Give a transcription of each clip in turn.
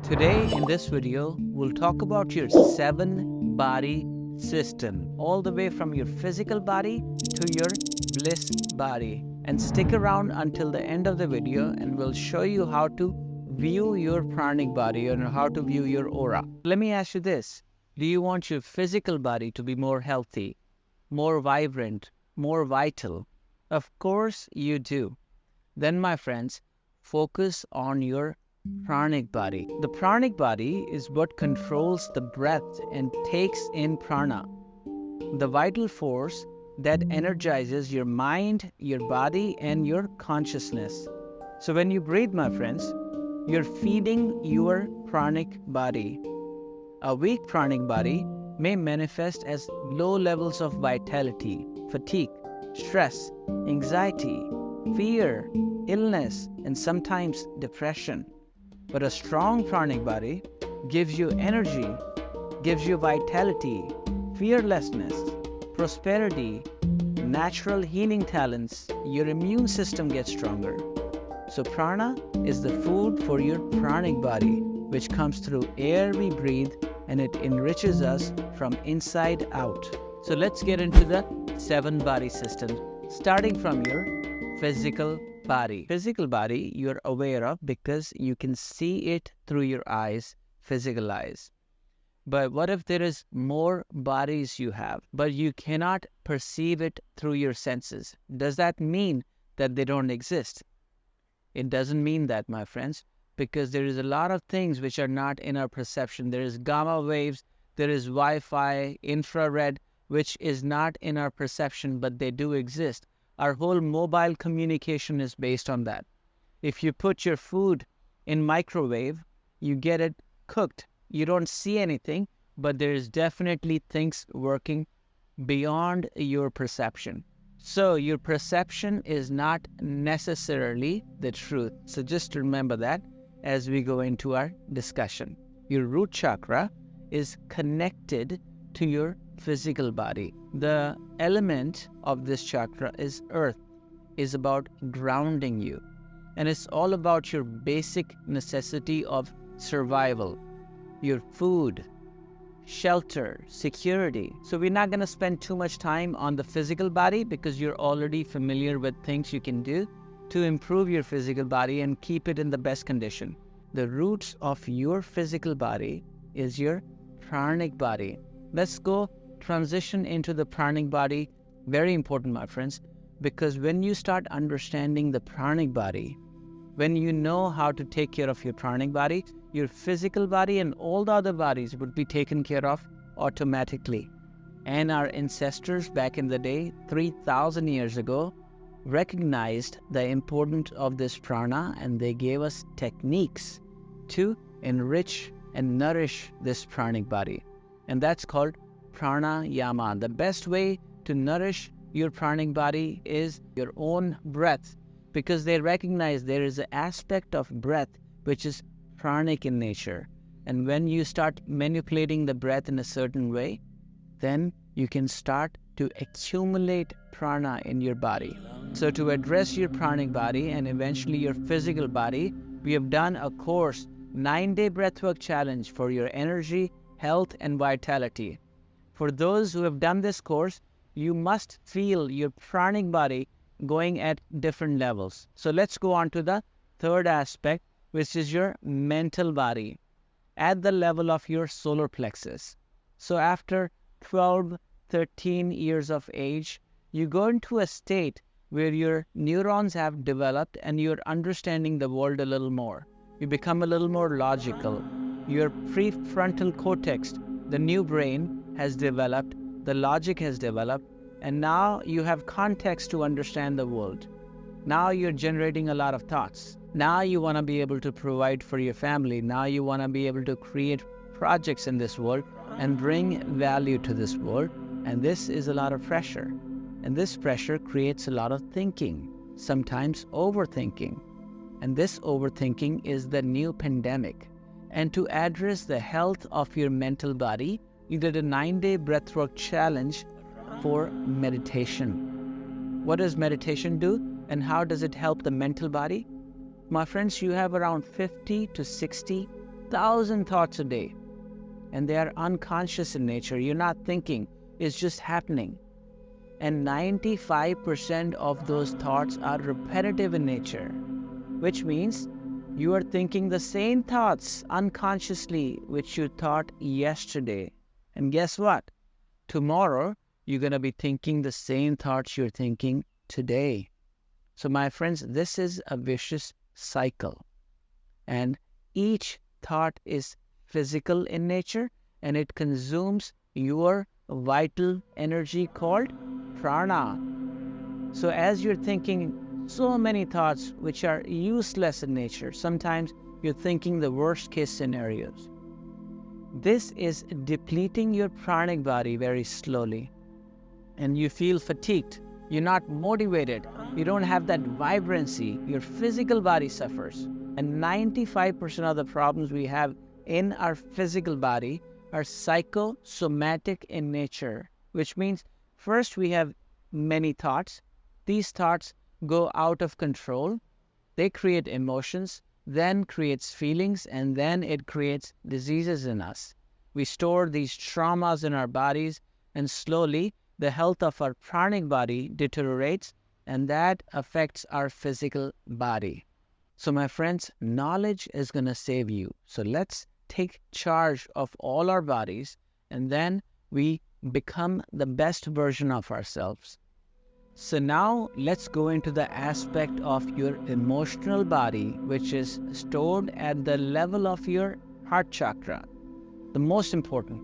Today in this video, we'll talk about your 7-body system, all the way from your physical body to your bliss body. And stick around until the end of the video and we'll show you how to view your pranic body and how to view your aura. Let me ask you this. Do you want your physical body to be more healthy, more vibrant, more vital? Of course you do. Then, my friends, focus on your pranic body. The pranic body is what controls the breath and takes in prana, the vital force that energizes your mind, your body, and your consciousness. So when you breathe, my friends, you're feeding your pranic body. A weak pranic body may manifest as low levels of vitality, fatigue, stress, anxiety, fear, illness, and sometimes depression. But a strong pranic body gives you energy, gives you vitality, fearlessness, prosperity, natural healing talents. Your immune system gets stronger. So prana is the food for your pranic body, which comes through air we breathe, and it enriches us from inside out. So let's get into the 7-body system, starting from your physical body. Physical body you're aware of because you can see it through your eyes, physical eyes. But what if there is more bodies you have, but you cannot perceive it through your senses? Does that mean that they don't exist? It doesn't mean that, my friends, because there is a lot of things which are not in our perception. There is gamma waves, there is Wi-Fi, infrared, which is not in our perception, but they do exist. Our whole mobile communication is based on that. If you put your food in microwave, you get it cooked. You don't see anything, but there is definitely things working beyond your perception. So your perception is not necessarily the truth. So just remember that as we go into our discussion. Your root chakra is connected to your physical body. The element of this chakra is earth, is about grounding you. And it's all about your basic necessity of survival, your food, shelter, security. So we're not going to spend too much time on the physical body because you're already familiar with things you can do to improve your physical body and keep it in the best condition. The roots of your physical body is your pranic body. Let's go transition into the pranic body. Very important, my friends, because when you start understanding the pranic body, when you know how to take care of your pranic body, your physical body and all the other bodies would be taken care of automatically. And our ancestors back in the day, 3,000 years ago, recognized the importance of this prana, and they gave us techniques to enrich and nourish this pranic body. And that's called pranayama. The best way to nourish your pranic body is your own breath, because they recognize there is an aspect of breath which is pranic in nature. And when you start manipulating the breath in a certain way, then you can start to accumulate prana in your body. So to address your pranic body and eventually your physical body, we have done a course, 9-day breathwork challenge for your energy, health, and vitality. For those who have done this course, you must feel your pranic body going at different levels. So let's go on to the third aspect, which is your mental body at the level of your solar plexus. So after 12, 13 years of age, you go into a state where your neurons have developed and you're understanding the world a little more. You become a little more logical. Your prefrontal cortex, the new brain, has developed, the logic has developed, and now you have context to understand the world. Now you're generating a lot of thoughts. Now you want to be able to provide for your family. Now you want to be able to create projects in this world and bring value to this world. And this is a lot of pressure. And this pressure creates a lot of thinking, sometimes overthinking. And this overthinking is the new pandemic. And to address the health of your mental body, you did a 9-day breathwork challenge for meditation. What does meditation do and how does it help the mental body? My friends, you have around 50 to 60 1,000 thoughts a day. And they are unconscious in nature. You're not thinking. It's just happening. And 95% of those thoughts are repetitive in nature, which means you are thinking the same thoughts unconsciously which you thought yesterday. And guess what? Tomorrow, you're going to be thinking the same thoughts you're thinking today. So my friends, this is a vicious cycle. And each thought is physical in nature, and it consumes your vital energy called prana. So as you're thinking so many thoughts which are useless in nature, sometimes you're thinking the worst case scenarios. This is depleting your pranic body very slowly. And you feel fatigued. You're not motivated. You don't have that vibrancy. Your physical body suffers. And 95% of the problems we have in our physical body are psychosomatic in nature, which means first we have many thoughts. These thoughts go out of control. They create emotions, then creates feelings, and then it creates diseases in us. We store these traumas in our bodies, and slowly the health of our pranic body deteriorates, and that affects our physical body. So my friends, knowledge is going to save you. So let's take charge of all our bodies, and then we become the best version of ourselves. So now let's go into the aspect of your emotional body, which is stored at the level of your heart chakra. The most important,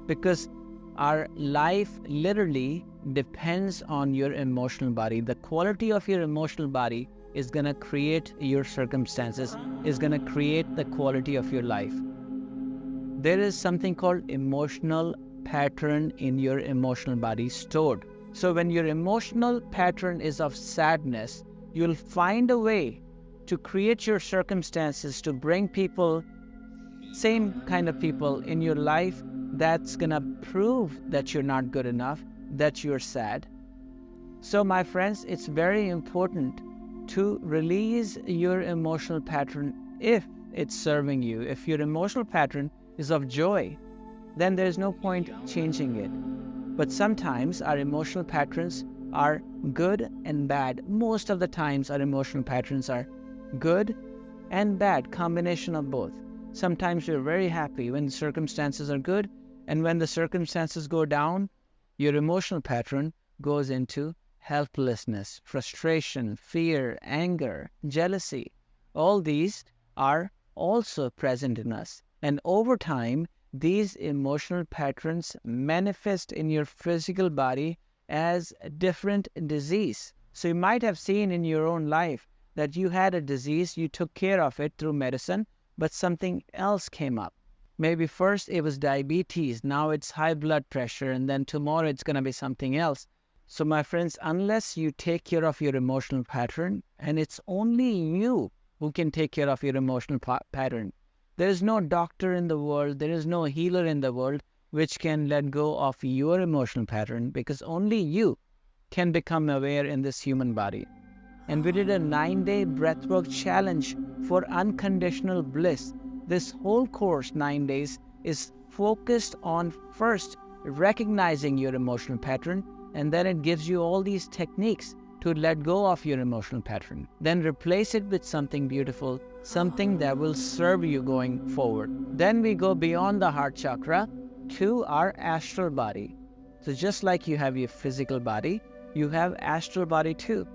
because our life literally depends on your emotional body. The quality of your emotional body is going to create your circumstances, is going to create the quality of your life. There is something called emotional pattern in your emotional body stored. So when your emotional pattern is of sadness, you'll find a way to create your circumstances to bring people, same kind of people in your life that's going to prove that you're not good enough, that you're sad. So my friends, it's very important to release your emotional pattern if it's serving you. If your emotional pattern is of joy, then there's no point changing it. But sometimes our emotional patterns are good and bad. Most of the times our emotional patterns are good and bad, combination of both. Sometimes you're very happy when the circumstances are good, and when the circumstances go down, your emotional pattern goes into helplessness, frustration, fear, anger, jealousy. All these are also present in us. And over time, these emotional patterns manifest in your physical body as a different disease. So you might have seen in your own life that you had a disease, you took care of it through medicine, but something else came up. Maybe first it was diabetes, now it's high blood pressure, and then tomorrow it's going to be something else. So my friends, unless you take care of your emotional pattern, and it's only you who can take care of your emotional pattern. There is no doctor in the world, there is no healer in the world which can let go of your emotional pattern, because only you can become aware in this human body. And we did a 9-day breathwork challenge for unconditional bliss. This whole course, 9 days, is focused on first recognizing your emotional pattern, and then it gives you all these techniques to let go of your emotional pattern. Then replace it with something beautiful, something that will serve you going forward. Then we go beyond the heart chakra to our astral body. So just like you have your physical body, you have astral body too.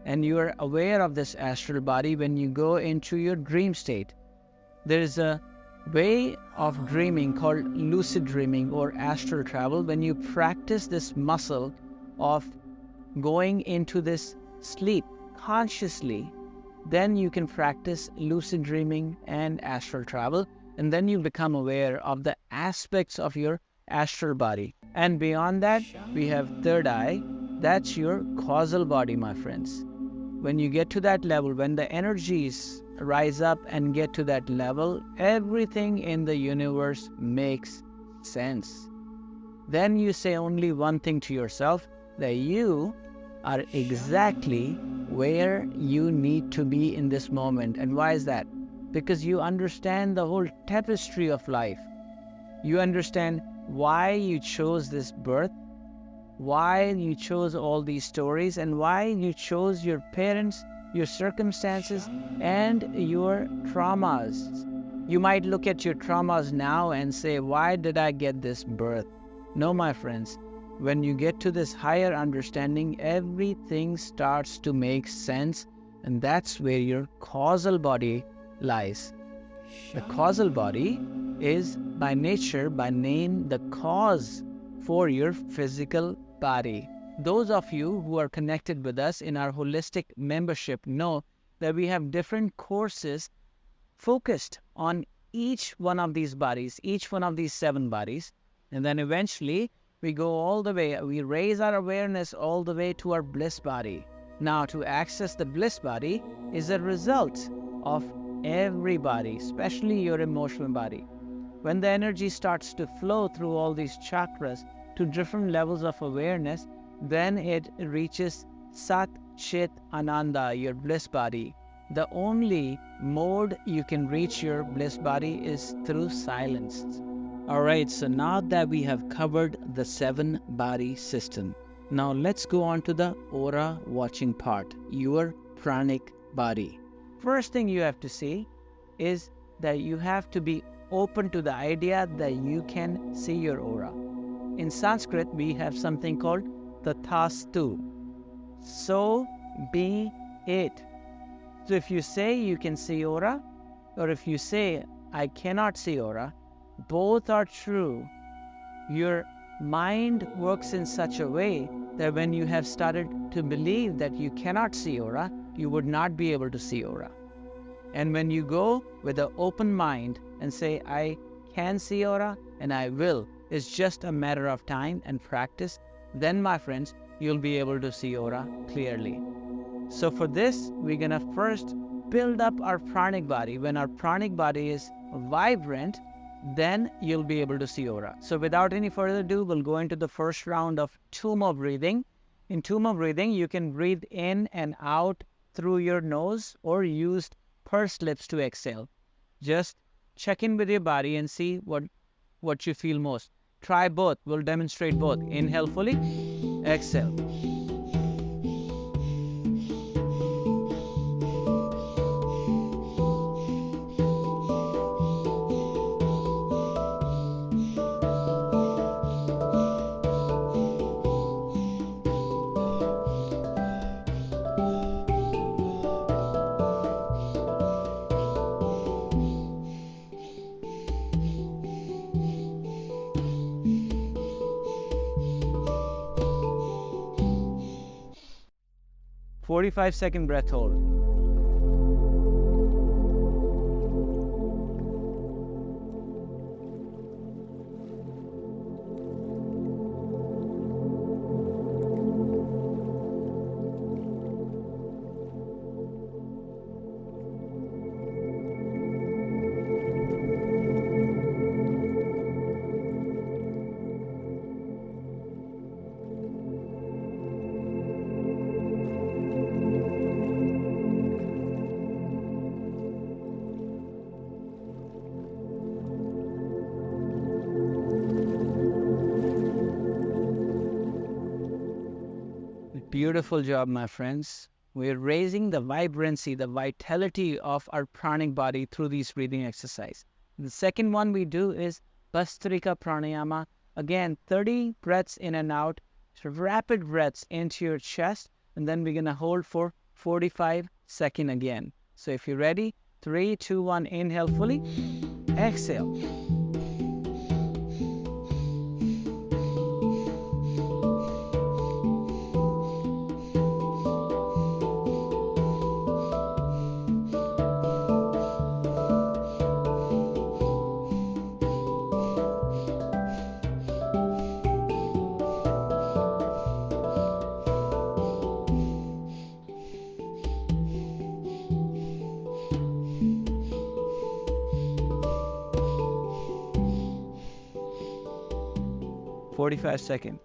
And you are aware of this astral body when you go into your dream state. There is a way of dreaming called lucid dreaming or astral travel. When you practice this muscle of going into this sleep consciously, then you can practice lucid dreaming and astral travel, and then you become aware of the aspects of your astral body. And beyond that, we have third eye. That's your causal body, my friends. When you get to that level, when the energies rise up and get to that level, everything in the universe makes sense. Then you say only one thing to yourself, that you are exactly where you need to be in this moment. And why is that? because you understand the whole tapestry of life. You understand why you chose this birth, why you chose all these stories, and why you chose your parents, your circumstances, and your traumas. You might look at your traumas now and say, why did I get this birth? No, my friends, when you get to this higher understanding, everything starts to make sense, and that's where your causal body lies. The causal body is by nature, by name, the cause for your physical body. Those of you who are connected with us in our holistic membership know that we have different courses focused on each one of these bodies, each one of these 7 bodies. And then eventually we go all the way, we raise our awareness all the way to our bliss body. Now, to access the bliss body is a result of every body, especially your emotional body. When the energy starts to flow through all these chakras to different levels of awareness, then it reaches Sat Chit Ananda, your bliss body. The only mode you can reach your bliss body is through silence. Alright, so now that we have covered the 7 body system, now let's go on to the aura watching part, your pranic body. First thing you have to see is that you have to be open to the idea that you can see your aura. In Sanskrit, we have something called tathastu. So be it. So if you say you can see aura, or if you say I cannot see aura, both are true. Your mind works in such a way that when you have started to believe that you cannot see aura, you would not be able to see aura. And when you go with an open mind and say, I can see aura and I will, it's just a matter of time and practice, then, my friends, you'll be able to see aura clearly. So for this, we're going to first build up our pranic body. When our pranic body is vibrant, then you'll be able to see aura. So without any further ado, we'll go into the first round of Tummo breathing. In Tummo breathing, you can breathe in and out through your nose or use pursed lips to exhale. Just check in with your body and see what you feel most. Try both. We'll demonstrate both. Inhale fully, exhale. "45-second breath hold. Beautiful job, my friends. We're raising the vibrancy, the vitality of our pranic body through these breathing exercise. The second one we do is Bhastrika Pranayama. Again, 30 breaths in and out, rapid breaths into your chest, and then we're going to hold for 45 seconds again. So if you're ready, 3, 2, 1, inhale fully, exhale. "45 seconds.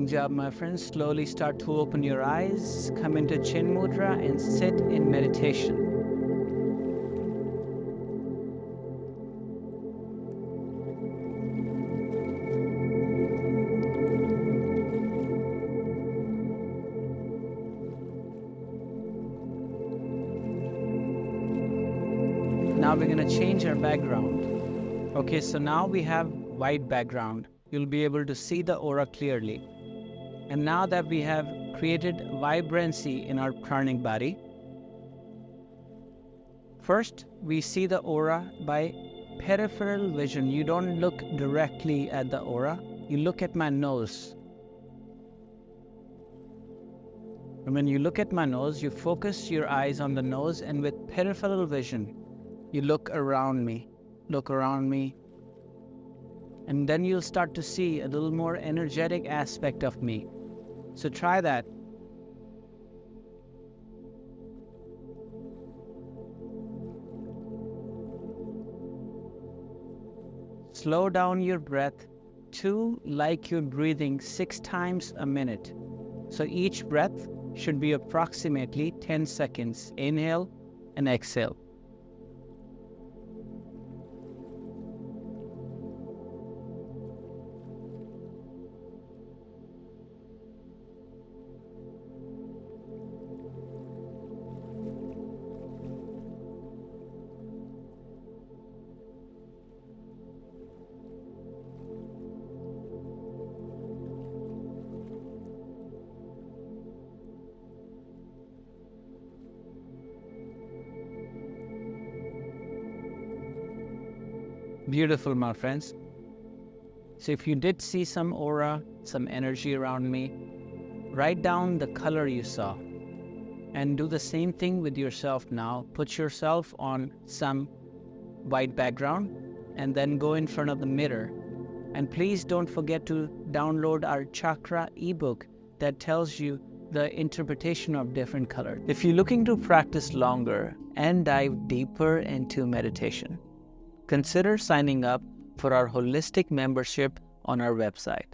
Amazing job, my friends. Slowly start to open your eyes, come into Chin Mudra and sit in meditation. Now we're going to change our background. Okay, so now we have white background. You'll be able to see the aura clearly. And now that we have created vibrancy in our pranic body, first we see the aura by peripheral vision. You don't look directly at the aura, you look at my nose. And when you look at my nose, you focus your eyes on the nose, and with peripheral vision, you look around me, and then you'll start to see a little more energetic aspect of me. So try that. Slow down your breath to like you're breathing 6 times a minute. So each breath should be approximately 10 seconds. Inhale and exhale. Beautiful, my friends. So if you did see some aura, some energy around me, write down the color you saw and do the same thing with yourself now. Put yourself on some white background and then go in front of the mirror. And please don't forget to download our Chakra E-book that tells you the interpretation of different colors. If you're looking to practice longer and dive deeper into meditation, consider signing up for our holistic membership on our website.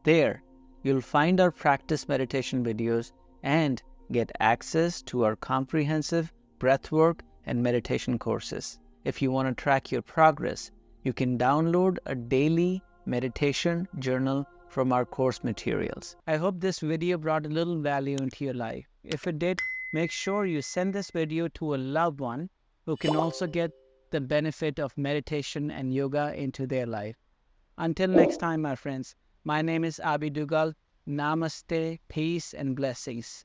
There, you'll find our practice meditation videos and get access to our comprehensive breathwork and meditation courses. If you want to track your progress, you can download a daily meditation journal from our course materials. I hope this video brought a little value into your life. If it did, make sure you send this video to a loved one who can also get the benefit of meditation and yoga into their life. Until next time, my friends, my name is Abhi. Namaste, peace and blessings.